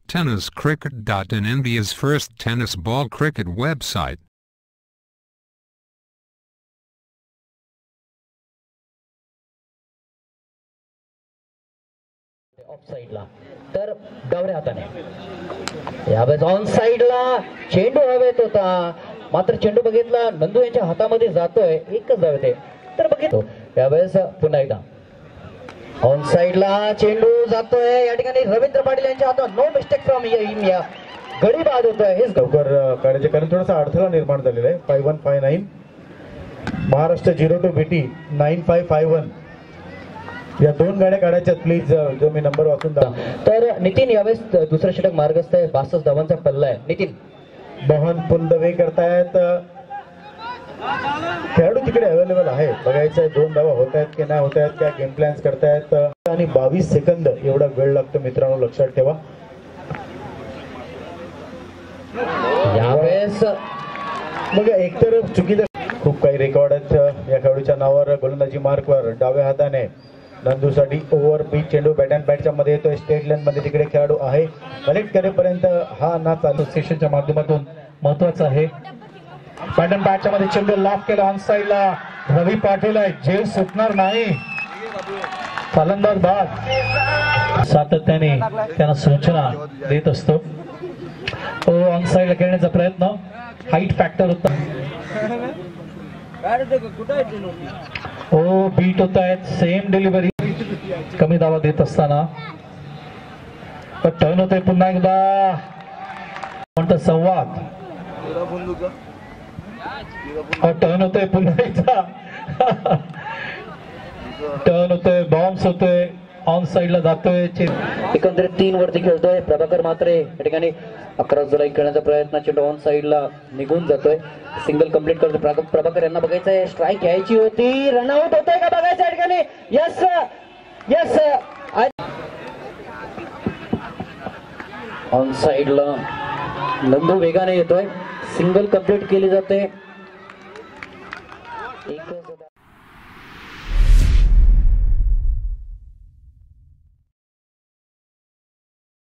TennisCricket.in, India's first tennis ball cricket website. Of साइडला तर डाव्या हाताने यावेळेस ऑन साइडला चेंडू हवेत होता, मात्र चेंडू बघितला नंदू यांच्या हातामध्ये जातोय, एकच धाव येते. तर बघितलो यावेळेस पुन्हा एकदा ऑन साइडला चेंडू जातोय, या ठिकाणी रवींद्र पाटील यांच्या हातात नो मिस्टेक फ्रॉम या गडी बाद होतोय. हेच लवकर काढायचे कारण थोडासा अडथळा निर्माण झालेला आहे. 5159 महाराष्ट्र 02 BT 9551 या दोन गाड्या काढायच्या प्लीज. जो मी नंबर वाचून दा. तर नितीन यावेळेस दुसरा षटक मार्गस्थ आहे, 62 धावांचा पल्ला आहे. नितीन मोहन पुंदवे करतायत, खेळाडू तिकडे अवेलेबल आहे, बघायचं आहे 2 धावा होत आहेत की नाही होत आहेत, क्या गेम प्लॅन्स करतायत. आणि 22 सेकंद एवढा वेळ लागतो मित्रांनो, लक्षात ठेवा. यावेळेस मग एकतर चुकीचं खूप काही रेकॉर्ड आहेत या खेळाडूच्या नावावर. गोलंदाजी मार्कवर डाव्या हाताने नंदूसाठी ओव्हर पिच चेंडू बॅट अँड बॅटच्या मध्ये येतोय. स्टेट लाईन मध्ये तिकडे खेळाडू आहे, कलेक्ट करेपर्यंत हा ना चालू सेशनच्या माध्यमातून महत्वाचा आहे. बॅट अँड बॅटच्या मध्ये चेंडू लाफ केला ऑन साइडला. रवी पाटील आहे, झेल सुटणार नाही, फलंदाज बाद. सातत्याने त्यांना सूचना देत असतो. ऑन साइडला खेळण्याचा प्रयत्न, हाईट फॅक्टर होता. बीट होत आहेत, सेम डिलिव्हरी, कमी धावा देत असताना टर्न होतोय पुन्हा एकदा. कोणता संवाद, टर्न होतोय पुन्हा एकदा, टर्न होतोय, बाउन्स होतोय, ऑन साइडला जातोय. एकंदरीत 3 वरती खेळतोय प्रभाकर मात्रे. या ठिकाणी 11 जुलै खेळण्याचा प्रयत्न, चेंडू ऑन साइडला निघून जातोय. सिंगल कंप्लीट करतो प्रभाकर यांना. बघायचंय स्ट्राईक घ्यायची होती, रनआउट होतोय का बघायचं या ठिकाणी. यस यस, ऑन साइडला नंदू वेगाने येतोय, सिंगल कंप्लीट केली जाते.